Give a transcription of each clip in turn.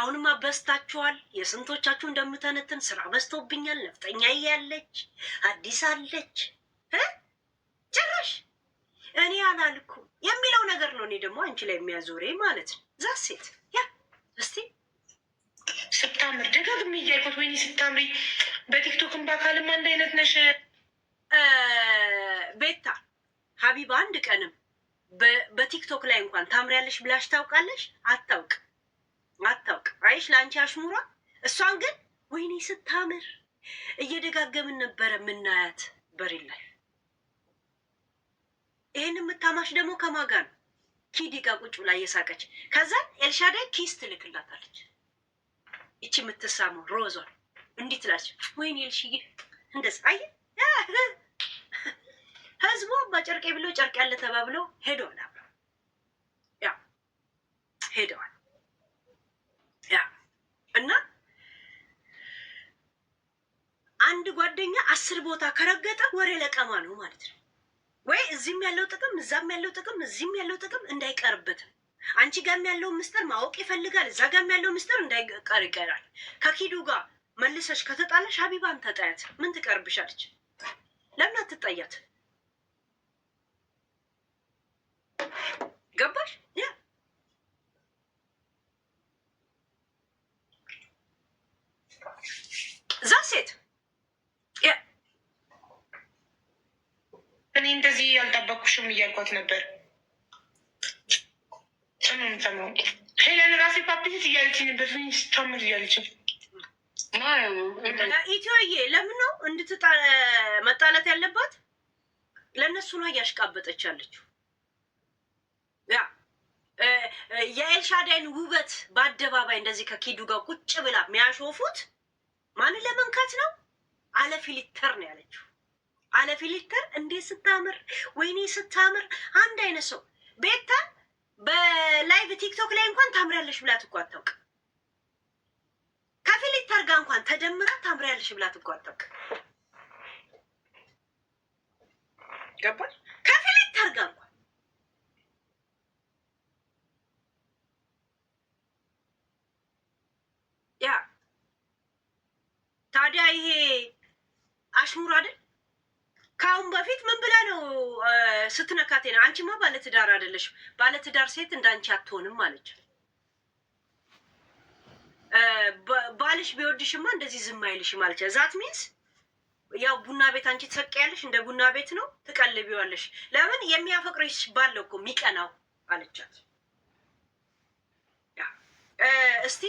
አሁንም አበስታችኋል። የስንቶቻችሁ እንደምተነትን ስራ በዝቶብኛል። ነፍጠኛ ያለች አዲስ አለች ጭራሽ እኔ አላልኩም የሚለው ነገር ነው። እኔ ደግሞ አንቺ ላይ የሚያዞሬ ማለት ነው። ዛሴት ያ እስቲ ስታምር ደጋግሜ እያልኩት ወይኔ ስታምሪ፣ በቲክቶክም በአካልም አንድ አይነት ነሽ። ቤታ ሀቢባ አንድ ቀንም በቲክቶክ ላይ እንኳን ታምሪያለሽ ብላሽ ታውቃለሽ? አታውቅ። አይሽ ለአንቺ አሽሙራ። እሷን ግን ወይኔ ስታምር እየደጋገምን ነበረ ምናያት በሬል ላይ። ይህን የምታማሽ ደግሞ ከማጋ ነው? ኪዲ ጋር ቁጭ ብላ እየሳቀች ከዛ ኤልሻዳይ ኪስ ትልክላታለች። ይቺ የምትሳመው ሮዟል እንዲህ ትላቸው ወይኔ ኤልሽዬ እንደዛ። አየ ህዝቡ በጨርቄ ብሎ ጨርቅ ያለ ተባብለው ሄደዋል። አብረው ያ ሄደዋል። ያ እና አንድ ጓደኛ 10 ቦታ ከረገጠ ወሬ ለቀማ ነው ማለት ነው። ወይ እዚህም ያለው ጥቅም እዛም ያለው ጥቅም እዚህም ያለው ጥቅም እንዳይቀርበትም አንቺ ጋም ያለው ምስጢር ማወቅ ይፈልጋል። እዛ ጋም ያለው ምስጢር እንዳይቀር ይቀራል። ከኪዱ ጋር መልሰሽ ከተጣለሽ ሀቢባን ተጣያት። ምን ትቀርብሻለች? ለምን አትጣያት? ገባሽ? ያ እዛ ሴት እኔ እንደዚህ ያልጠበኩሽም እያልኳት ነበር። ሄለን ራሴ ፓፒት እያለች ነበር። ስታምር እያለች ኢትዮዬ ለምን ነው መጣላት ያለባት? ለእነሱ ነው እያሽቃበጠች ያለችው። ያ የኤልሻዳይን ውበት በአደባባይ እንደዚህ ከኪዱ ጋር ቁጭ ብላ የሚያሾፉት ማንን ለመንካት ነው? አለ ፊሊተር ነው ያለችው። አለ ፊሊተር እንዴት ስታምር! ወይኔ ስታምር! አንድ አይነት ሰው ቤታ በላይቭ ቲክቶክ ላይ እንኳን ታምሪያለሽ ብላት እኮ አታውቅም። ከፊሊተር ጋር እንኳን ተደምራ ታምሪያለሽ ብላት እኮ አታውቅም። ገባሽ? ከፊሊተር ጋር እንኳን ያ ታዲያ ይሄ አሽሙር አይደል? ከአሁን በፊት ምን ብላ ነው ስትነካቴ ነው? አንቺማ ባለትዳር አይደለሽም፣ ባለትዳር ሴት እንዳንቺ አትሆንም ማለች። ባልሽ ቢወድሽማ እንደዚህ ዝም አይልሽም ማለች። ዛት ሚንስ ያው ቡና ቤት አንቺ ትሰቂያለሽ፣ እንደ ቡና ቤት ነው ትቀልቢዋለሽ። ለምን የሚያፈቅርሽ ባለው እኮ የሚቀናው አለቻት። እስቲ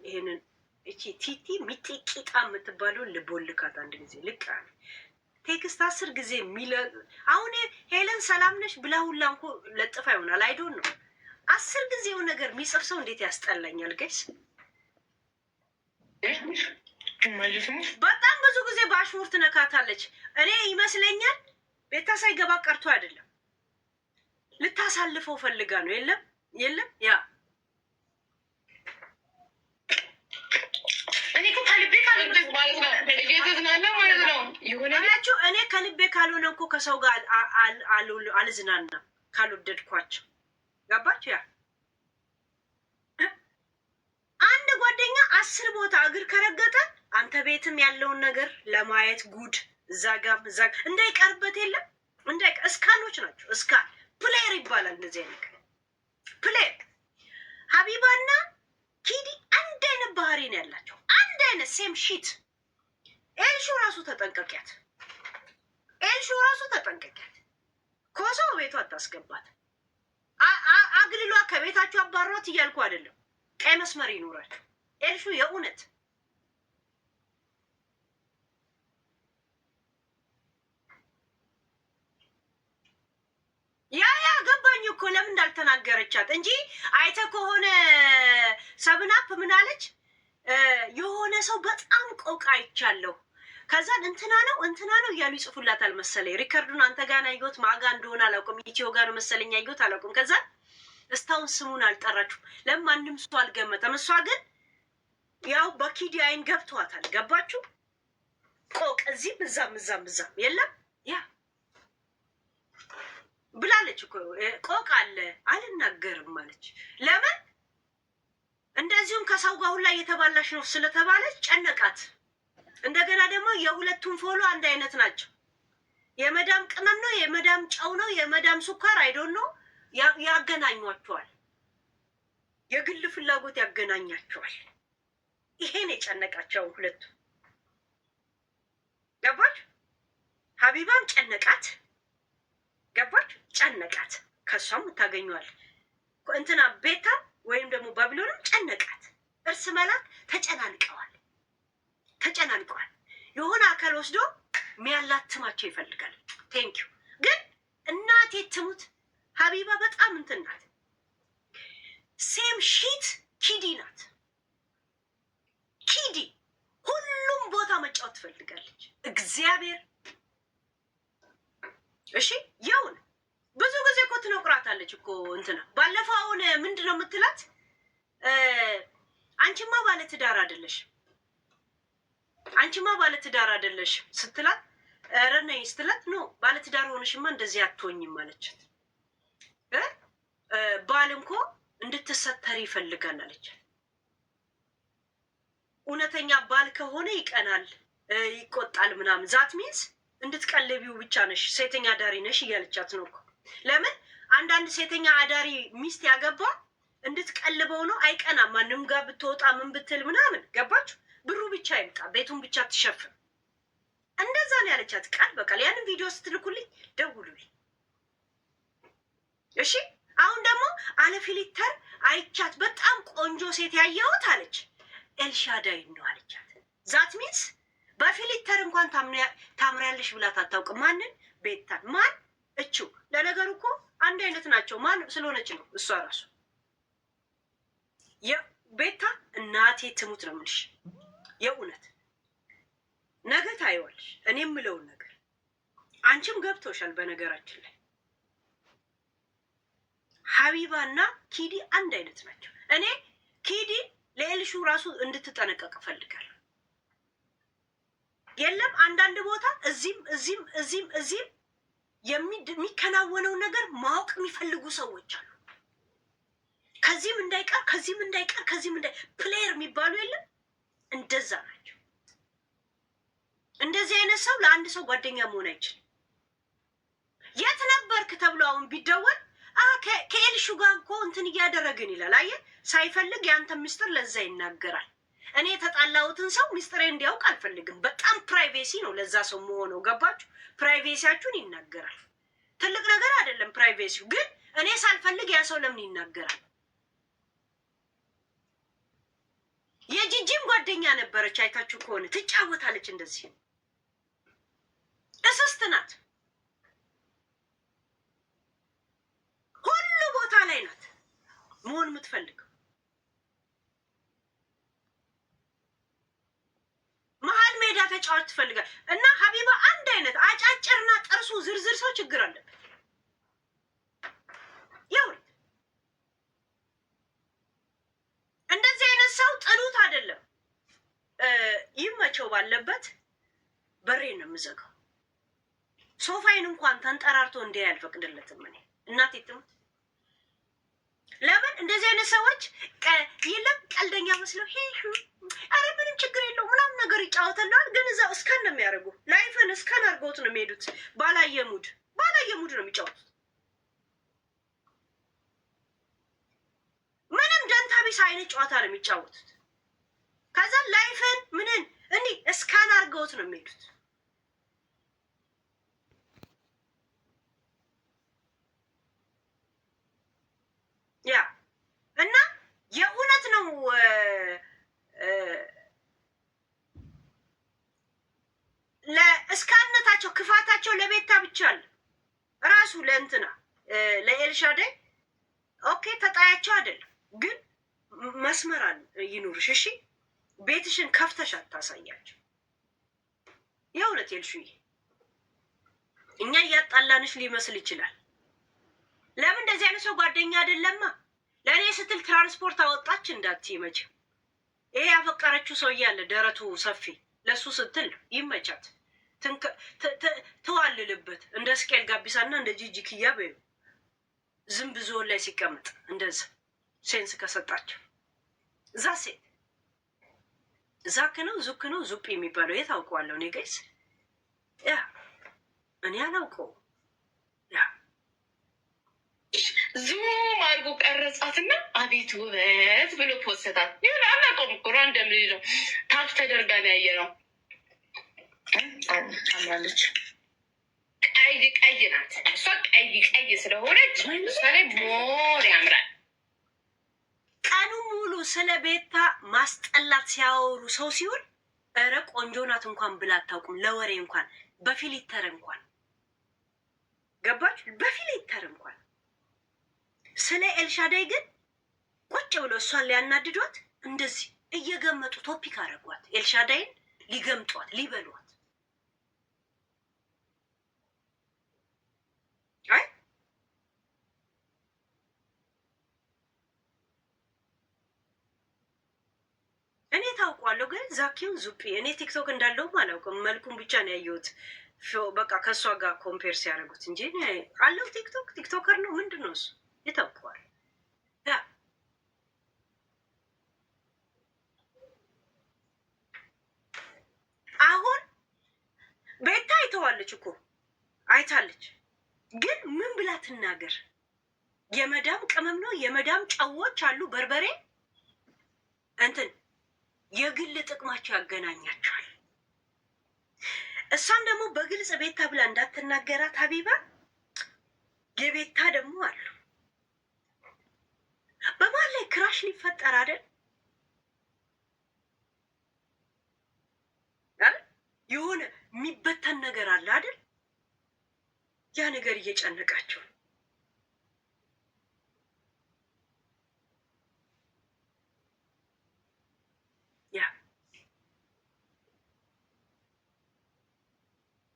ይሄንን እቺ ቲቲ ሚጢቂጣ የምትባለው ልቦልካት አንድ ጊዜ ልቅ ቴክስት 10 ጊዜ አሁን ሄለን ሰላም ነሽ ብላ ሁላ እንኮ ለጥፋ ይሆናል። አይዶን ነው 10 ጊዜው ነገር የሚጽፍ ሰው እንዴት ያስጠላኛል ጋይስ። በጣም ብዙ ጊዜ በአሽሙር ትነካታለች። እኔ ይመስለኛል ቤታ ሳይገባ ቀርቶ አይደለም ልታሳልፈው ፈልጋ ነው። የለም ያ እኔ ከልቤ ካልሆነ ማለት ነው እየተዝናና ማለት ነው ይሆናላችሁ። እኔ ከልቤ ካልሆነ እኮ ከሰው ጋር አልዝናናም ካልወደድኳቸው። ገባችሁ? ያ አንድ ጓደኛ 10 ቦታ እግር ከረገጠ አንተ ቤትም ያለውን ነገር ለማየት ጉድ እዛጋም እንዳይቀርበት የለም እስካኖች ናቸው። እስካን ፕሌየር ይባላል እንደዚህ አይነት ፕሌየር። ሀቢባና ኪዲ አንድ አይነት ባህሪ ነው ያላቸው፣ አንድ አይነት ሴም ሺት። ኤልሹ ራሱ ተጠንቀቂያት፣ ኮሶ ቤቷ አታስገባት። አግልሏ ከቤታችሁ አባሯት እያልኩ አይደለም። ቀይ መስመር ይኖራችሁ ኤልሹ የእውነት ያ ገባኝ እኮ ለምን እንዳልተናገረቻት እንጂ አይተ ከሆነ ሰብናፕ ምን አለች? የሆነ ሰው በጣም ቆቃ አይቻለሁ። ከዛን እንትና ነው እያሉ ይጽፉላታል መሰለኝ። ሪከርዱን አንተ ጋር ነው ያየሁት፣ ማጋ እንደሆነ አላውቅም። ኢትዮ ጋር መሰለኝ ያየሁት አላውቅም። ከዛን እስታውን ስሙን አልጠራችሁም። ለማንም ሰው አልገመተም። እሷ ግን ያው በኪዲ አይን ገብቷታል። ገባችሁ? ቆቅ እዚህም እዛም የለም ያ ብላለች እኮ ቆቅ አለ አልናገርም ማለች። ለምን እንደዚሁም ከሰው ጋር ሁላ እየተባላሽ ነው ስለተባለች ጨነቃት። እንደገና ደግሞ የሁለቱም ፎሎ አንድ አይነት ናቸው። የመዳም ቅመም ነው፣ የመዳም ጨው ነው፣ የመዳም ሱካር አይዶን ነው ያገናኟቸዋል። የግል ፍላጎት ያገናኛቸዋል። ይሄን የጨነቃቸው ሁለቱ ገባች። ሀቢባም ጨነቃት፣ ገባች፣ ጨነቃት። ከሷም ታገኘዋል። እንትና ቤታ ወይም ደግሞ ባቢሎንም ጨነቃት። እርስ መላክ ተጨናንቀዋል። የሆነ አካል ወስዶ የሚያላትማቸው ይፈልጋል። ቴንኪዩ። ግን እናቴ ትሙት ሀቢባ በጣም እንትን ናት። ሴም ሺት ኪዲ ናት። ኪዲ ሁሉም ቦታ መጫወት ትፈልጋለች። እግዚአብሔር እሺ የውን ብዙ ጊዜ እኮ ትነቁራታለች እኮ እንትና። ባለፈው አሁን ምንድን ነው የምትላት? አንቺማ ባለትዳር አይደለሽ ስትላት፣ ኧረ ነይ ስትላት፣ ኖ ባለትዳር ሆነሽማ እንደዚህ አትሆኝም አለቻት። ባል እንኮ እንድትሰተሪ ይፈልጋል አለቻት። እውነተኛ ባል ከሆነ ይቀናል፣ ይቆጣል ምናምን። ዛት ሚንስ እንድትቀልቢው ብቻ ነሽ፣ ሴተኛ አዳሪ ነሽ እያለቻት ነው እኮ። ለምን አንዳንድ ሴተኛ አዳሪ ሚስት ያገባ እንድትቀልበው ነው። አይቀናም፣ ማንም ጋር ብትወጣ ምን ብትል ምናምን። ገባችሁ? ብሩ ብቻ ይምጣ፣ ቤቱን ብቻ ትሸፍን። እንደዛ ነው ያለቻት ቃል በቃል። ያንን ቪዲዮ ስትልኩልኝ ደውሉልኝ እሺ። አሁን ደግሞ አለ ፊሊተር አይቻት በጣም ቆንጆ ሴት ያየሁት አለች። ኤልሻዳይ ነው አለቻት። ዛት ሚንስ በፊሊተር እንኳን ታምሪያለሽ ብላት አታውቅም። ማንን? ቤታን። ማን? እቹ። ለነገሩ እኮ አንድ አይነት ናቸው። ማን ስለሆነች ነው እሷ ራሱ። ቤታ እናቴ ትሙት ነው የምልሽ የእውነት። ነገ ታይዋለሽ እኔ የምለውን ነገር። አንቺም ገብቶሻል። በነገራችን ላይ ሀቢባና ኪዲ አንድ አይነት ናቸው። እኔ ኪዲ ለኤልሹ ራሱ እንድትጠነቀቅ እፈልጋለሁ። የለም አንዳንድ ቦታ እዚህም የሚከናወነው ነገር ማወቅ የሚፈልጉ ሰዎች አሉ። ከዚህም እንዳይቀር ፕሌየር የሚባሉ የለም፣ እንደዛ ናቸው። እንደዚህ አይነት ሰው ለአንድ ሰው ጓደኛ መሆን አይችልም። የት ነበርክ ተብሎ አሁን ቢደወል ከኤልሹ ጋር እኮ እንትን እያደረግን ይላል። አየህ፣ ሳይፈልግ የአንተ ሚስጥር ለዛ ይናገራል። እኔ የተጣላሁትን ሰው ሚስጥሬ እንዲያውቅ አልፈልግም። በጣም ፕራይቬሲ ነው ለዛ ሰው መሆነው። ገባችሁ? ፕራይቬሲያችሁን ይናገራል። ትልቅ ነገር አይደለም ፕራይቬሲው፣ ግን እኔ ሳልፈልግ ያ ሰው ለምን ይናገራል? የጂጂም ጓደኛ ነበረች፣ አይታችሁ ከሆነ ትጫወታለች። እንደዚህ እስስት ናት። ሁሉ ቦታ ላይ ናት መሆን የምትፈልገው። መሀል ሜዳ ተጫዋች ትፈልጋል። እና ሀቢባ አንድ አይነት አጫጭርና ጥርሱ ዝርዝር ሰው ችግር አለበት። ያው እንደዚህ አይነት ሰው ጥሉት አይደለም፣ ይመቸው ባለበት በሬን ነው የምዘጋው። ሶፋይን እንኳን ተንጠራርቶ እንዲህ አልፈቅድለትም እኔ። እናቴ ትሙት። ለምን እንደዚህ አይነት ሰዎች የለም ቀልደኛ መስለው አረ ምንም ችግር የለው ምናምን ነገር ይጫወተለዋል። ግን እዛው እስካን ነው የሚያደርጉ። ላይፍን እስካን አድርገውት ነው የሚሄዱት። ባላየ ሙድ ነው የሚጫወቱት። ምንም ደንታ ቢስ አይነት ጨዋታ ነው የሚጫወቱት። ከዛ ላይፍን ምንን እንዲህ እስካን አድርገውት ነው የሚሄዱት። ያ እና የእውነት ነው ለእስካነታቸው ክፋታቸው ለቤታ ብቻ አለ። ራሱ ለእንትና ለኤልሻዳይ ኦኬ ተጣያቸው አይደለም፣ ግን መስመር ይኑርሽ እሺ። ቤትሽን ከፍተሽ አታሳያቸው። የእውነት ኤልሹዬ እኛ እያጣላንሽ ሊመስል ይችላል። ለምን እንደዚህ አይነት ሰው ጓደኛ አይደለማ። ለእኔ ስትል ትራንስፖርት አወጣች እንዳትዪ መቼም። ይሄ ያፈቀረችው ሰው እያለ ደረቱ ሰፊ ለሱ ስትል ይመቻት፣ ትዋልልበት። እንደ ስቄል ጋቢሳና እንደ ጂጂ ኪያ በዩ ዝም ብዙውን ላይ ሲቀመጥ እንደዛ ሴንስ ከሰጣቸው ዛሴት ዛክ ነው ዙክ ነው ዙፕ የሚባለው የት አውቀዋለሁ እኔ ጋይስ? ያ እኔ አላውቀው። ያ ዙም አድርጎ ቀረጻትና አቤት ውበት ብሎ ፖስታት ይሁን አላውቀውም እኮ ራንደም ልጅ ነው ታፕ ተደርጋ ነው ያየ ነው። አምራለች። ቀይ ናት እሷ ቀይ ስለሆነች እሷ ላይ ሞር ያምራል። ቀኑ ሙሉ ስለ ቤታ ማስጠላት ሲያወሩ ሰው ሲሆን እረ ቆንጆ ናት እንኳን ብላ አታውቁም። ለወሬ እንኳን በፊሊተር እንኳን ገባች፣ በፊሊተር እንኳን ስለ ኤልሻዳይ ግን ቁጭ ብሎ እሷን ሊያናድዷት እንደዚህ እየገመጡ ቶፒክ አደረጓት። ኤልሻዳይን ሊገምጧት ሊበሏት። አይ እኔ ታውቋለሁ፣ ግን ዛኪው ዙፒ እኔ ቲክቶክ እንዳለውም አላውቅም። መልኩን ብቻ ነው ያየሁት። በቃ ከእሷ ጋር ኮምፔር ሲያደርጉት እንጂ አለው ቲክቶከር ነው ምንድን ነው እሱ ይታውቀዋል። ያ አሁን ቤታ አይተዋለች እኮ አይታለች፣ ግን ምን ብላ ትናገር? የመዳም ቅመም ነው የመዳም ጨዎች አሉ በርበሬ እንትን የግል ጥቅማቸው ያገናኛቸዋል። እሷም ደግሞ በግልጽ ቤታ ብላ እንዳትናገራት ሀቢባ የቤታ ደግሞ አሉ በማን ላይ ክራሽ ሊፈጠር አይደል? የሆነ የሚበተን ነገር አለ አይደል? ያ ነገር እየጨነቃቸው ያ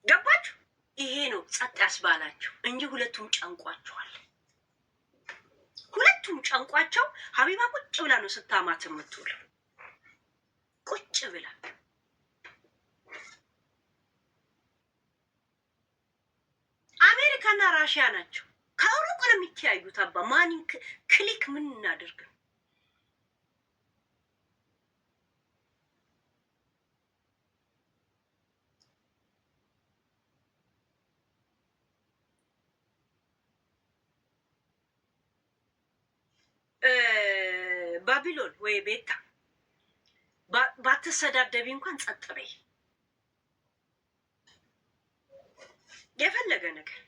ገባችሁ? ይሄ ነው ጸጥ ያስባላቸው እንጂ ሁለቱም ጨንቋቸዋል። ሁለቱም ጨንቋቸው ሀቢባ ቁጭ ብላ ነው ስታማት የምትውለው። ቁጭ ብላ አሜሪካና ራሽያ ናቸው። ከሩቅ ነው የሚተያዩት። አባ ማን ክሊክ ምን እናደርግ? ባቢሎን ወይ ቤታ ባትሰዳደቢ እንኳን ጸጥ በይ። የፈለገ ነገር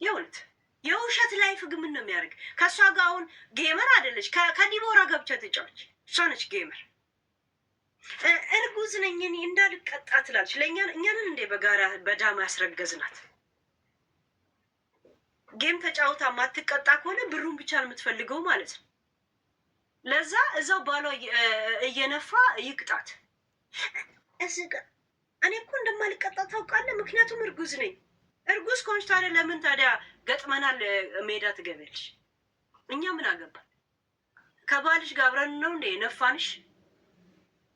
የእውነት የውሸት ላይፍ ግን ምን ነው የሚያደርግ? ከእሷ ጋር አሁን ጌመር አይደለች። ከዲቦራ ገብቻ ትጫወች። እሷ ነች ጌመር። እርጉዝ ነኝ እኔ እንዳልቀጣ ትላለች። እኛንን እንዴ በጋራ በዳማ ያስረገዝናት። ጌም ተጫውታ ማትቀጣ ከሆነ ብሩን ብቻ ነው የምትፈልገው ማለት ነው። ለዛ እዛው ባሏ እየነፋ ይቅጣት። እዚህ ጋር እኔ እኮ እንደማልቀጣ ታውቃለህ፣ ምክንያቱም እርጉዝ ነኝ። እርጉዝ ከሆንሽ ታዲያ ለምን ታዲያ ገጥመናል ሜዳ ትገቢያለሽ? እኛ ምን አገባል? ከባልሽ ጋር አብረን ነው እንደ ነፋንሽ?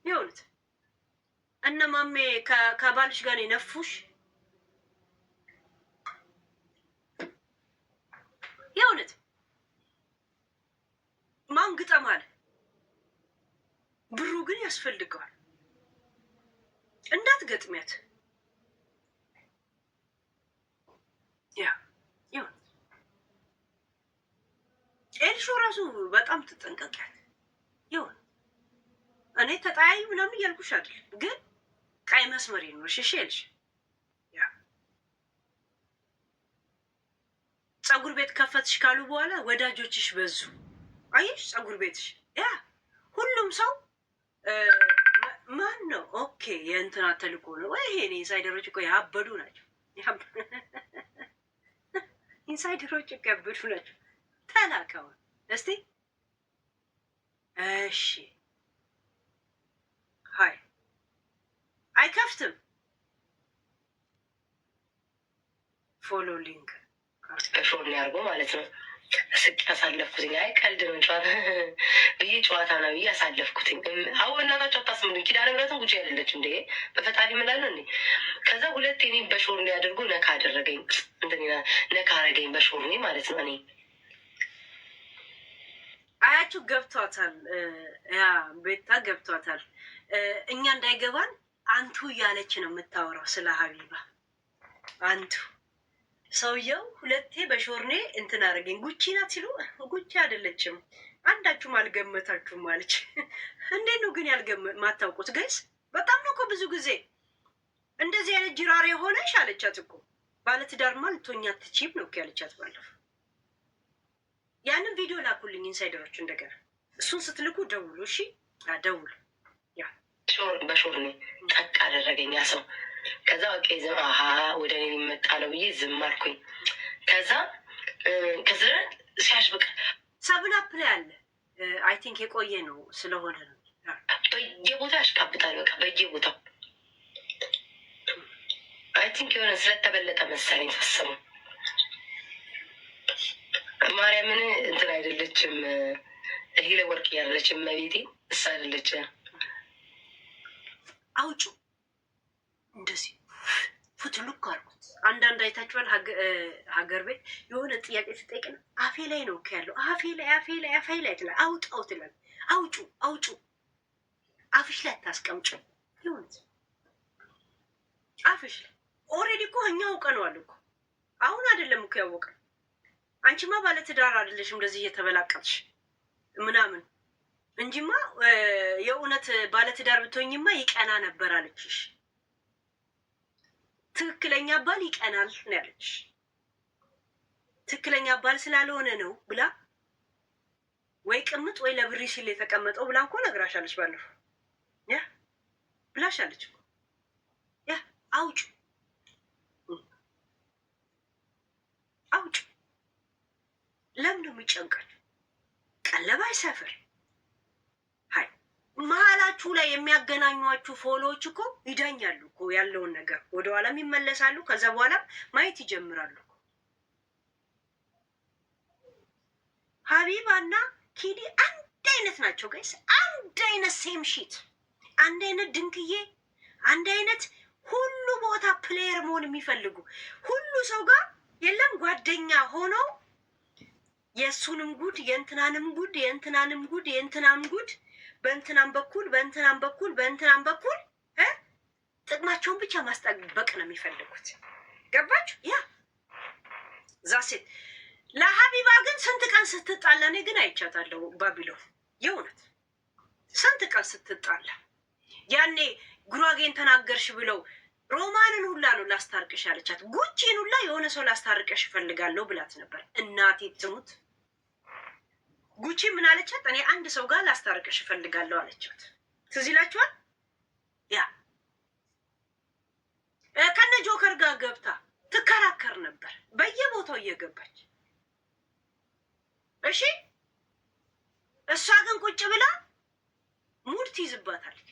ይኸውልት እነ ማሜ ከባልሽ ጋር ነው የነፉሽ። ይኸውልት ማን ግጠም አለ? ብሩ ግን ያስፈልገዋል። እንዳትገጥሚያት። ያ ይሁን። ኤልሾ ራሱ በጣም ትጠንቀቂያት። ይሁን እኔ ተጣያይ ምናምን እያልኩሽ አይደል፣ ግን ቀይ መስመር ነው። እሺ ኤልሽ፣ ያ ፀጉር ቤት ከፈትሽ ካሉ በኋላ ወዳጆችሽ በዙ። አየሽ ፀጉር ቤትሽ ያ ሁሉም ሰው ማን ነው? ኦኬ የእንትና ተልኮ ነው ወይ? ይሄ ኢንሳይደሮች እኮ ያበዱ ናቸው። ኢንሳይደሮች ያበዱ ናቸው። ተላከውን እስቲ እሺ። ሀይ አይከፍትም። ፎሎ ሊንክ ሾር ሊያርገው ማለት ነው። ስቅ ያሳለፍኩትኝ። አይ ቀልድ ነው ጨዋታ ብዬ ጨዋታ ነው ብዬ ያሳለፍኩትኝ። አሁ እናታቸው አታስምሉኝ። ኪዳነ ምሕረትን ጉጂ ያደለች እንዴ በፈጣሪ ምላለ እንዴ። ከዛ ሁለት ኔ በሾር ሊያደርጉ ነካ አደረገኝ። እንትን ነካ አረገኝ በሾር ማለት ነው። እኔ አያችሁ ገብቷታል። ያ ቤታ ገብቷታል። እኛ እንዳይገባን አንቱ እያለች ነው የምታወራው ስለ ሀቢባ አንቱ። ሰውየው ሁለቴ በሾርኔ እንትን አደረገኝ። ጉቺ ናት ሲሉ ጉቺ አይደለችም አንዳችሁም አልገመታችሁም አለች። እንዴት ነው ግን ማታውቁት ጋይስ? በጣም ነው እኮ ብዙ ጊዜ እንደዚህ አይነት ጅራሬ ሆነሽ አለቻት እኮ። ባለትዳርማ ልትሆኛ አትችይም ነው ያለቻት ባለፈው። ያንን ቪዲዮ ላኩልኝ ኢንሳይደሮች። እንደገና እሱን ስትልኩ ደውሉ እሺ፣ ደውሉ። ያ በሾርኔ ጠቅ አደረገኝ ያ ሰው። ከዛ በቃ ዝም ወደ እኔ የሚመጣ ነው ብዬ ዝም አልኩኝ። ከዛ ሲያሽ በቃ ሰብን አፕ ላይ አለ። አይ ቲንክ የቆየ ነው ስለሆነ ነው። በየቦታ ያሽቃብጣል። በቃ በየቦታው አይ ቲንክ የሆነ ስለተበለጠ መሰለኝ ሳስበው። ማርያምን እንትን አይደለችም ይሄ ለወርቅ ያለችም መቤቴ እሳ አይደለች። አውጩ እንደዚህ ፍትልክ አልኩት። አንዳንድ አይታችኋል። ሀገር ቤት የሆነ ጥያቄ ስጠይቅን አፌ ላይ ነው ያለው። አፌ ላይ ትላል። አውጣው ትላል። አውጩ አፍሽ ላይ አታስቀምጩ። ይሁን አፍሽ ላይ ኦልሬዲ እኮ እኛ አውቀነዋል እኮ። አሁን አይደለም እኮ ያወቀን። አንቺማ ባለትዳር አይደለሽም እንደዚህ እየተበላቀጥሽ ምናምን እንጂማ የእውነት ባለትዳር ብትሆኝማ ይቀና ነበር አለችሽ። ትክክለኛ ባል ይቀናል ነው ያለች። ትክክለኛ ባል ስላልሆነ ነው ብላ ወይ ቅምጥ ወይ ለብሪ ሲል የተቀመጠው ብላ እኮ ነግራሻለች። ባለፈው ያ ብላሻለች እኮ። ያ አውጩ ለምን ነው የሚጨንቀን? ቀለብ አይሰፍር። ሀይ መሀላችሁ ላይ የሚያገናኟችሁ ፎሎዎች እኮ ይዳኛሉ እኮ ያለውን ነገር። ወደኋላም ይመለሳሉ። ከዛ በኋላ ማየት ይጀምራሉ። ሀቢባና ኪዲ አንድ አይነት ናቸው ጋይስ። አንድ አይነት ሴም ሺት፣ አንድ አይነት ድንክዬ፣ አንድ አይነት ሁሉ ቦታ ፕሌየር መሆን የሚፈልጉ ሁሉ ሰው ጋር የለም ጓደኛ ሆነው የእሱንም ጉድ የእንትናንም ጉድ የእንትናንም ጉድ የእንትናም ጉድ በእንትናም በኩል ጥቅማቸውን ብቻ ማስጠበቅ ነው የሚፈልጉት። ገባችሁ? ያ ዛሴት ለሀቢባ ግን ስንት ቀን ስትጣላ እኔ ግን አይቻታለሁ። ባቢሎን የእውነት ስንት ቀን ስትጣላ ያኔ ጉራጌን ተናገርሽ ብለው ሮማንን ሁላ ነው ላስታርቅሽ ያለቻት። ጉቺን ሁላ የሆነ ሰው ላስታርቅሽ እፈልጋለሁ ብላት ነበር። እናቴ ትሙት። ጉቺ ምን አለቻት? እኔ አንድ ሰው ጋር ላስታርቅሽ እፈልጋለሁ አለቻት። ትዝ ይላችኋል? ያ ከነ ጆከር ጋር ገብታ ትከራከር ነበር በየቦታው እየገባች። እሺ እሷ ግን ቁጭ ብላ ሙድ ትይዝባታለች።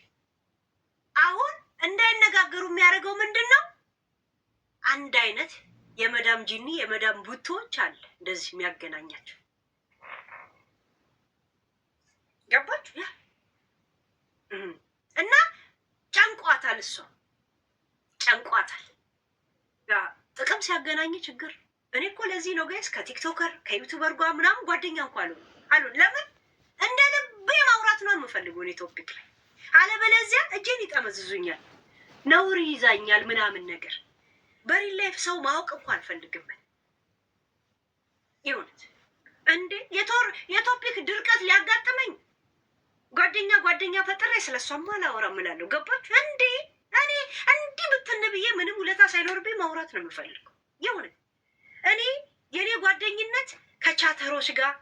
አሁን እንዳይነጋገሩ የሚያደርገው ምንድን ነው? አንድ አይነት የመዳም ጂኒ የመዳም ቡቶዎች አለ እንደዚህ የሚያገናኛቸው። ገባችሁ? ያ እና ጨንቋታል። እሷ ጨንቋታል። ያ ጥቅም ሲያገናኝ ችግር። እኔ እኮ ለዚህ ነው ጋይስ ከቲክቶከር ከዩቱበር ጋር ምናምን ጓደኛ እንኳ አሉ። ለምን እንደ ልቤ ማውራት ነው የምፈልገው እኔ ቶፒክ ላይ። አለበለዚያ እጄን ይጠመዝዙኛል፣ ነውር ይዛኛል ምናምን ነገር። በሪል ላይፍ ሰው ማወቅ እኮ አልፈልግም። ይሁንት እንዴ የቶፒክ ድርቀት ሊያጋጥመኝ ጓደኛ ፈጥሬ ስለሷማ አላወራም እላለሁ። ገባችሁ እንዴ? እኔ እንዲህ ብትን ብዬ ምንም ውለታ ሳይኖርብኝ ማውራት ነው የምፈልገው። ይሁን እኔ የኔ ጓደኝነት ከቻተሮች ጋር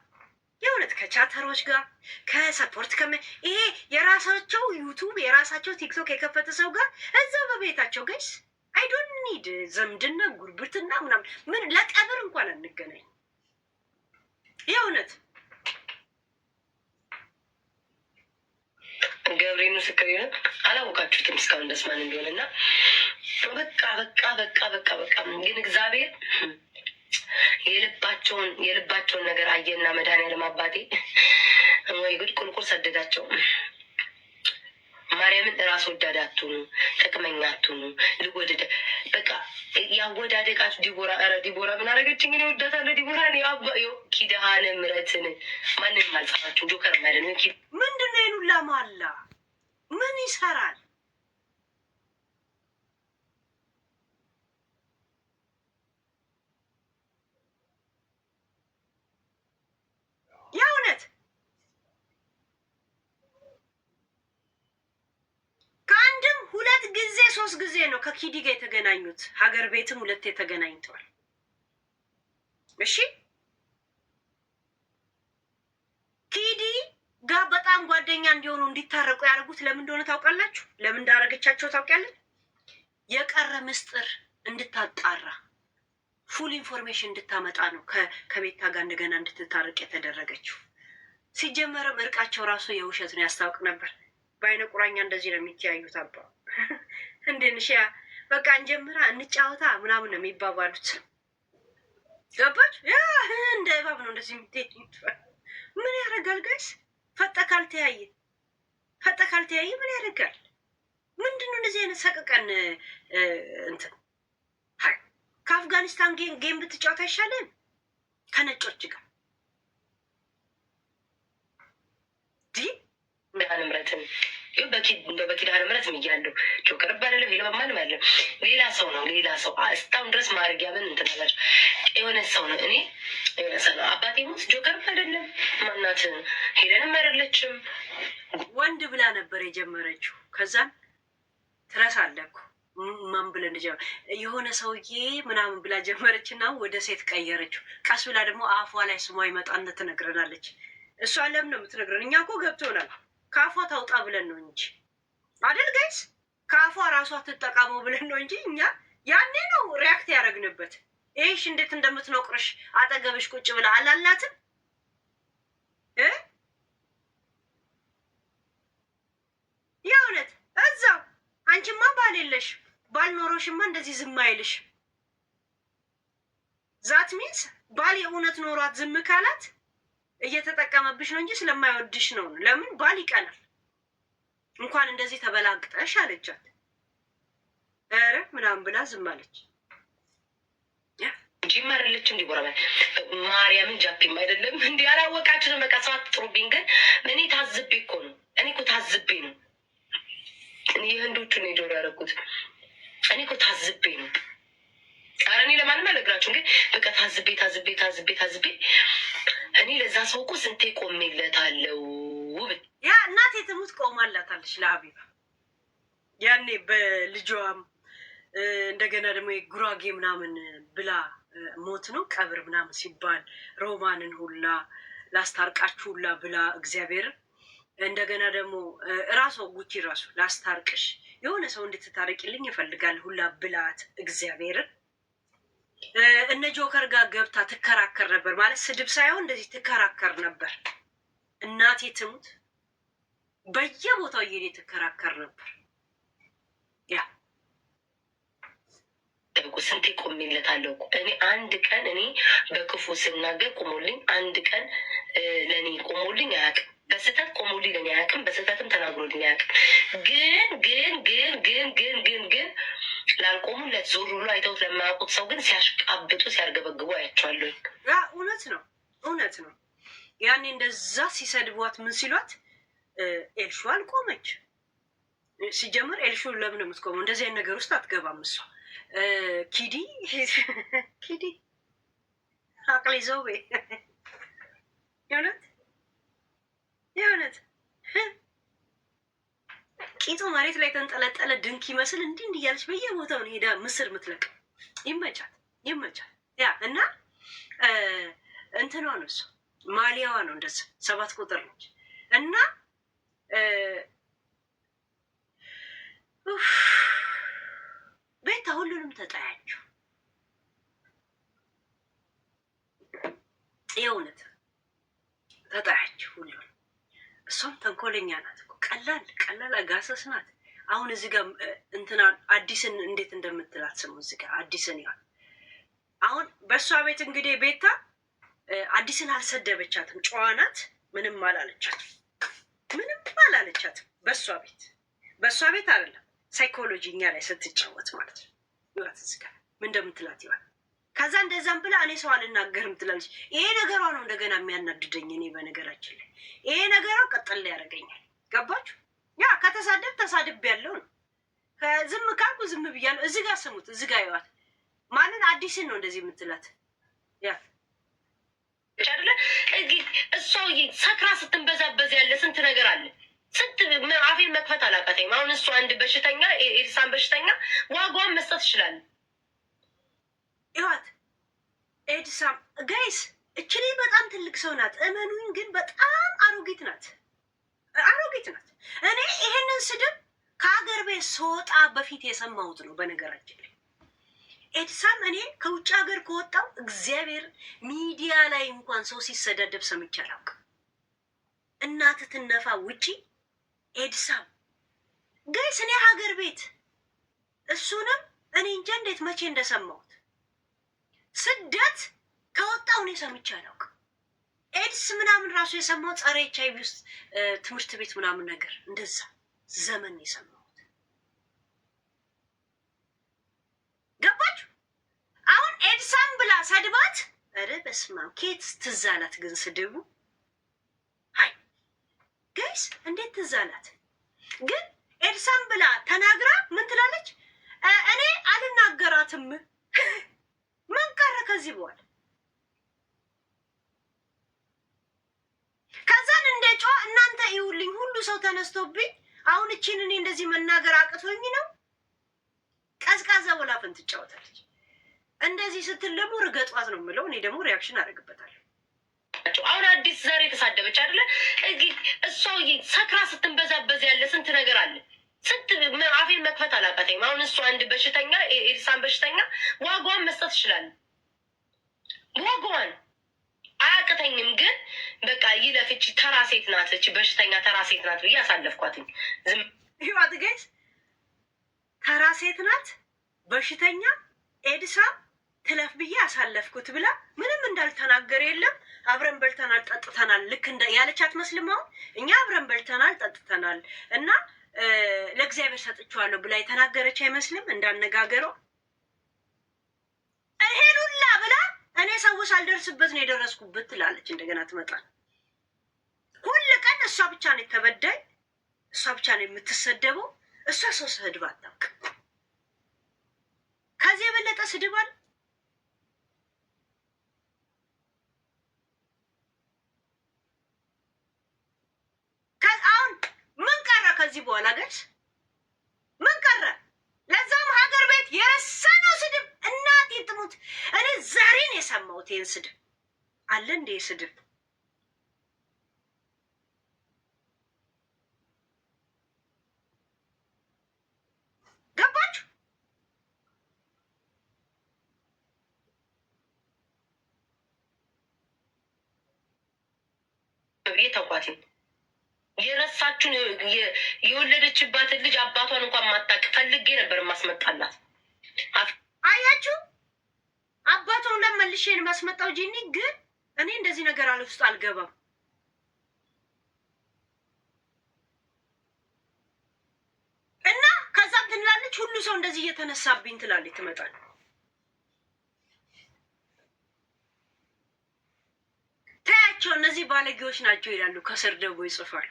የእውነት ከቻተሮች ጋር ከሰፖርት ይሄ የራሳቸው ዩቱብ የራሳቸው ቲክቶክ የከፈተ ሰው ጋር እዛው በቤታቸው ጋይስ አይ ዶንት ኒድ ዘምድና ጉርብትና ምናምን ምን ለቀብር እንኳን አንገናኝ። የእውነት ገብሬ ምስክር ይሆን አላወቃችሁትም እስካሁን ደስ ማን እንደሆነና በቃ ግን እግዚአብሔር የልባቸውን ነገር አየና መድኃኒዓለም አባቴ ወይ ጉድ ቁልቁል ሰደዳቸው። ማርያምን ራስ ወዳድ አትሁኑ፣ ጥቅመኛ አትሁኑ። ልወደደ በቃ ያወዳደቃችሁ ዲቦራ ምን አደረገች? እንግዲህ ወዳታለሁ ዲቦራ ኪዳነ ምሕረትን ማንንም አልጻፋችሁም። ጆከር ማለት ነው። ምንድን ነው ይኑላ ማላ ምን ይሰራል? የእውነት ከአንድም 2 ጊዜ 3 ጊዜ ነው ከኪዲ ጋር የተገናኙት። ሀገር ቤትም 2 ተገናኝተዋል። እሺ ኪዲ ጋር በጣም ጓደኛ እንዲሆኑ እንዲታረቁ ያደርጉት ለምን እንደሆነ ታውቃላችሁ? ለምን እንዳደረገቻቸው ታውቃለች? የቀረ ምስጢር እንድታጣራ ፉል ኢንፎርሜሽን እንድታመጣ ነው ከቤታ ጋር እንደገና እንድትታረቅ የተደረገችው። ሲጀመርም እርቃቸው ራሱ የውሸት ነው፣ ያስታውቅ ነበር። በአይነ ቁራኛ እንደዚህ ነው የሚተያዩት። አባ እንዴንሽ ያ በቃ እንጀምራ እንጫወታ ምናምን ነው የሚባባሉት። ገባች? ያ እንደ እባብ ነው እንደዚህ የሚተያዩት። ምን ያደርጋል ጋይስ? ፈጠ ካልተያየ ምን ያደርጋል? ምንድን ነው እንደዚህ አይነት ሰቀቀን እንትን ከአፍጋኒስታን ጌም ብትጫወት አይሻልም? ከነጮች ጋር ኪዳነ ምሕረትን በኪዳነ ምሕረትም እያለሁ ጆከር ባለለም ሌላ ማንም ያለው ሌላ ሰው ነው። ሌላ ሰው እስካሁን ድረስ ማድረጊያ ምን እንትናላች የሆነ ሰው ነው። እኔ የሆነ ሰው ነው። አባቴ ሞት ጆከር አይደለም ማናት ሄደንም አይደለችም። ወንድ ብላ ነበር የጀመረችው። ከዛም ትረሳለህ እኮ ማን ብለን እንደጀመረ የሆነ ሰውዬ ምናምን ብላ ጀመረች እና ወደ ሴት ቀየረችው። ቀስ ብላ ደግሞ አፏ ላይ ስሟ ይመጣነት ትነግረናለች። እሷ ለምን ነው የምትነግረን? እኛ እኮ ገብቶናል። ከአፏ ታውጣ ብለን ነው እንጂ አይደል ጋይስ? ከአፏ ራሷ ትጠቀመው ብለን ነው እንጂ እኛ ያኔ ነው ሪያክት ያደረግንበት። ይሄሽ እንዴት እንደምትኖቅርሽ አጠገብሽ ቁጭ ብላ አላላትም የእውነት እዛው አንቺማ ባል የለሽ ባል ኖሮሽማ እንደዚህ ዝም አይልሽ። ዛት ሚንስ ባል የእውነት ኖሯት ዝም ካላት እየተጠቀመብሽ ነው እንጂ ስለማይወድሽ ነው። ለምን ባል ይቀናል። እንኳን እንደዚህ ተበላግጠሽ አለቻት። ኧረ ምናምን ብላ ዝም አለች። እንጂ ማረለች እንዲ ቦራ ማርያምን ጃፒም አይደለም እንዲ ያላወቃችሁትን በቃ ሰው አትጥሩብኝ። ግን እኔ ታዝቤ እኮ ነው። እኔ እኮ ታዝቤ ነው። እኔ የህንዶቹን የጆሮ ያደረኩት እኔ እኮ ታዝቤ ነው። ኧረ እኔ ለማንም አልነግራችሁም። ግን በቃ ታዝቤ እኔ ለዛ ሰው እኮ ስንቴ ቆሜለታለሁ። ያ እናቴ ትሙት ቆማላታለች ለሀቢባ ያኔ በልጇም እንደገና ደግሞ የጉራጌ ምናምን ብላ ሞት ነው ቀብር ምናምን ሲባል ሮማንን ሁላ ላስታርቃችሁ ሁላ ብላ እግዚአብሔርን እንደገና ደግሞ ራሷ ጉቺ ራሱ ላስታርቅሽ የሆነ ሰው እንድትታረቂልኝ ይፈልጋል ሁላ ብላት እግዚአብሔርን እነ ጆከር ጋር ገብታ ትከራከር ነበር። ማለት ስድብ ሳይሆን እንደዚህ ትከራከር ነበር። እናቴ ትሙት በየቦታው እየሄደ ትከራከር ነበር። ያ ስንቴ ቆሜለታለሁ እኮ እኔ አንድ ቀን እኔ በክፉ ስናገር ቆሞልኝ፣ አንድ ቀን ለእኔ ቆሞልኝ አያውቅም። በስህተት ቆሞልኝ ለእኔ አያውቅም። በስህተትም ተናግሮልኝ አያውቅም። ግን ላልቆሙለት ዞር ብሎ አይተውት ለማያውቁት ሰው ግን ሲያሽቃብጡ ሲያርገበግቡ አያቸዋለሁ። እውነት ነው። ያኔ እንደዛ ሲሰድቧት ምን ሲሏት ኤልሹ አልቆመች። ሲጀምር ኤልሹ ለምን የምትቆመው? እንደዚህ አይነት ነገር ውስጥ አትገባም እሷ። ኪዲ አቅሊ ዘውቤ የእውነት ቂጡ መሬት ላይ ተንጠለጠለ ድንክ ይመስል እንዲህ እያለች በየቦታው ሄዳ ምስር ምትለቅ። ይመቻል። ያ እና እንትኗ ነው እሱ ማሊያዋ ነው እንደዚህ 7 ቁጥር ነች እና ቤታ ሁሉንም ተጣያችሁ። የእውነት ተጣያችሁ ሁሉንም። እሷም ተንኮለኛ ናት። ቀላል አጋሰስ ናት። አሁን እዚህ ጋር እንትና አዲስን እንዴት እንደምትላት ስሙ። እዚህ ጋር አዲስን ይሆን አሁን በእሷ ቤት እንግዲህ ቤታ አዲስን አልሰደበቻትም። ጨዋ ናት። ምንም አላለቻትም። በእሷ ቤት አይደለም ሳይኮሎጂ እኛ ላይ ስትጫወት ማለት ነው። ይዋት እዚህ ጋር ምን እንደምትላት ይሆን ከዛ እንደዛም ብላ እኔ ሰው አልናገርም ትላለች። ይሄ ነገሯ ነው እንደገና የሚያናድደኝ። እኔ በነገራችን ላይ ይሄ ነገሯ ቀጠል ያደርገኛል። ገባችሁ? ያ ከተሳደብ ተሳድብ ያለው ነው። ዝም ካልኩ ዝም ብያለሁ። እዚህ ጋር ስሙት፣ እዚህ ጋር ይዋት ማንን አዲስን ነው እንደዚህ የምትላት ያ አይደለ? እሷ ሰክራ ስትንበዛበዝ ያለ ስንት ነገር አለ። ስንት አፌን መክፈት አላቃተኝም። አሁን እሱ አንድ በሽተኛ ኤድሳን በሽተኛ ዋጓን መስጠት ይችላል። ይዋት ኤድሳም ጋይስ እችሊ በጣም ትልቅ ሰው ናት። እመኑኝ ግን በጣም አሮጊት ናት፣ አሮጊት ናት። እኔ ይሄንን ስድብ ከሀገር ቤት ስወጣ በፊት የሰማሁት ነው። በነገራችን ላይ ኤድሳም እኔ ከውጭ ሀገር ከወጣው እግዚአብሔር ሚዲያ ላይ እንኳን ሰው ሲሰዳደብ ሰምቼ አላውቅም። እናት ትነፋ ውጪ ኤድሳም ጋይስ እኔ ሀገር ቤት እሱንም እኔ እንጃ እንዴት መቼ እንደሰማሁት ስደት ከወጣው እኔ ሰምቼ አላውቅም። ኤድስ ምናምን ራሱ የሰማው ጸረ ኤች አይ ቪ ውስጥ ትምህርት ቤት ምናምን ነገር እንደዛ ዘመን የሰማሁት ገባችሁ? አሁን ኤድሳም ብላ ሰድባት፣ ኧረ በስመ አብ ኬት ትዝ አላት ግን ስድቡ። ሀይ ጋይስ እንዴት ትዝ አላት ግን? ኤድሳም ብላ ተናግራ ምን ትላለች? እኔ አልናገራትም። ምን ቀረ ከዚህ በኋላ? ከዛን እንደ ጨዋ እናንተ ይውልኝ ሁሉ ሰው ተነስቶብኝ አሁን እቺን እኔ እንደዚህ መናገር አቅቶኝ ነው። ቀዝቃዛ ወላፈን ትጫወታለች። እንደዚህ ስትል ደግሞ ርገጧት ነው የምለው። እኔ ደግሞ ሪያክሽን አደርግበታለሁ። አሁን አዲስ ዛሬ የተሳደበች አይደለ? እሷ ሰክራ ስትንበዛበዝ ያለ ስንት ነገር አለ። ስንት አፌን መክፈት አላቃተኝም። አሁን እሱ አንድ በሽተኛ ኤድሳን በሽተኛ ዋጓን መስጠት ይችላል። ዋጓን አያቅተኝም። ግን በቃ ይለፍች ተራ ሴት ናት፣ እች በሽተኛ ተራ ሴት ናት ብዬ አሳለፍኳትኝ። ዝም ይዋት ገይስ ተራ ሴት ናት በሽተኛ ኤድሳም ትለፍ ብዬ አሳለፍኩት ብላ ምንም እንዳልተናገር የለም። አብረን በልተናል ጠጥተናል። ልክ እንደ ያለች አትመስልም። አሁን እኛ አብረን በልተናል ጠጥተናል እና ለእግዚአብሔር ሰጥቼዋለሁ ብላ የተናገረች አይመስልም እንዳነጋገረው። ይሄን ሁላ ብላ እኔ ሰዎች አልደርስበት ነው የደረስኩበት ትላለች። እንደገና ትመጣል። ሁል ቀን እሷ ብቻ ነው የተበዳይ፣ እሷ ብቻ ነው የምትሰደበው። እሷ ሰው ስድብ አታውቅም። ከዚህ የበለጠ ስድብ አለ? አሁን ምን ቀረ ከዚህ በኋላ ገስ ምን ቀረ? ለዛም ሀገር ቤት የረሳነው ስድብ እናቴ ትሙት። እኔ ዛሬ ነው የሰማሁት ይህን ስድብ። አለ እንደ ስድብ ገባችሁ? ተቋት የረሳችሁን የወለደችባትን ልጅ አባቷን እንኳን ማታቅ ፈልጌ ነበር ማስመጣላት። አያችሁ አባቷን ለመልሼን ማስመጣው ጂኒ። ግን እኔ እንደዚህ ነገር አለ ውስጥ አልገባም። እና ከዛም ትላለች ሁሉ ሰው እንደዚህ እየተነሳብኝ ትላለች። ትመጣል ታያቸው እነዚህ ባለጌዎች ናቸው ይላሉ። ከስር ደግሞ ይጽፋሉ።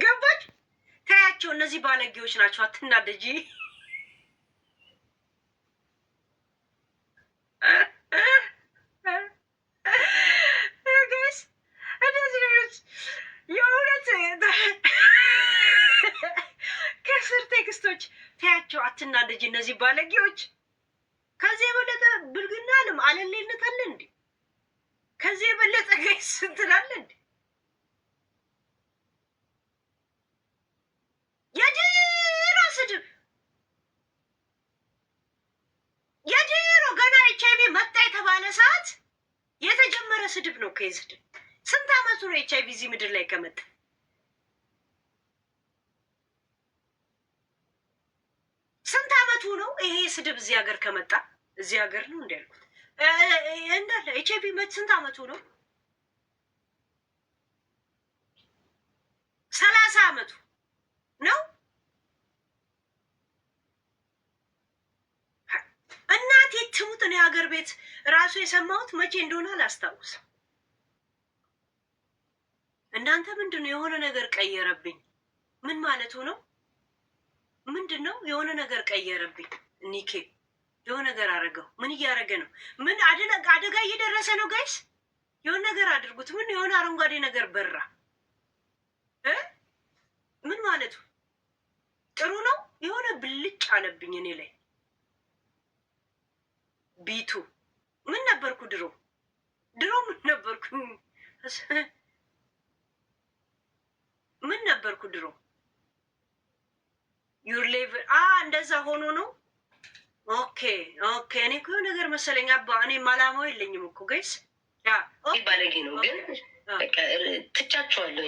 ገባች? ታያቸው እነዚህ ባለጌዎች ናቸው። አትናደጂ። የእውነት ከስር ቴክስቶች ታያቸው። አትናደጂ እነዚህ ባለጌዎች። ከዚህ የበለጠ ብልግና አለም አለሌነት አለ እንዴ? ከዚህ የበለጠ ጋይስ እንትላለ እንዴ? የድሮ ስድብ የድሮ ገና ኤች አይ ቪ መጣ የተባለ ሰዓት የተጀመረ ስድብ ነው። ከዚህ ስድብ ስንት አመቱ ነው ኤች አይ ቪ እዚህ ምድር ላይ ከመጣ? ስንት አመቱ ነው ይሄ ስድብ እዚህ ሀገር ከመጣ? እዚህ ሀገር ነው እንዲ ያልኩት እንዳለ ኤች አይ ቪ መት ስንት አመቱ ነው? 30 አመቱ ነው። ትሙት እኔ ሀገር ቤት ራሱ የሰማሁት መቼ እንደሆነ አላስታውስም። እናንተ ምንድን ነው የሆነ ነገር ቀየረብኝ? ምን ማለቱ ነው? ምንድን ነው የሆነ ነገር ቀየረብኝ? ኒኬ የሆነ ነገር አደረገው። ምን እያደረገ ነው? ምን አደጋ እየደረሰ ነው? ጋይስ የሆነ ነገር አድርጉት። ምን የሆነ አረንጓዴ ነገር በራ። ምን ማለቱ? ጥሩ ነው። የሆነ ብልጭ አለብኝ እኔ ላይ። ቢቱ ምን ነበርኩ ድሮ? ምን ነበርኩ? ምን ነበርኩ ድሮ? ዩር ሌቭል እንደዛ ሆኖ ነው። ኦኬ እኔ እኮ ነገር መሰለኝ። አባ እኔ አላማው የለኝም እኮ ጋይስ። ባለጌ ነው ግን ትቻቸዋለሁ።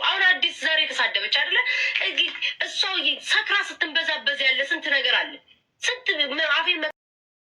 አሁን አዲስ ዛሬ የተሳደበች አይደለ? እሷ ሰክራ ስትንበዛበዝ ያለ ስንት ነገር አለ። ስንት አፌን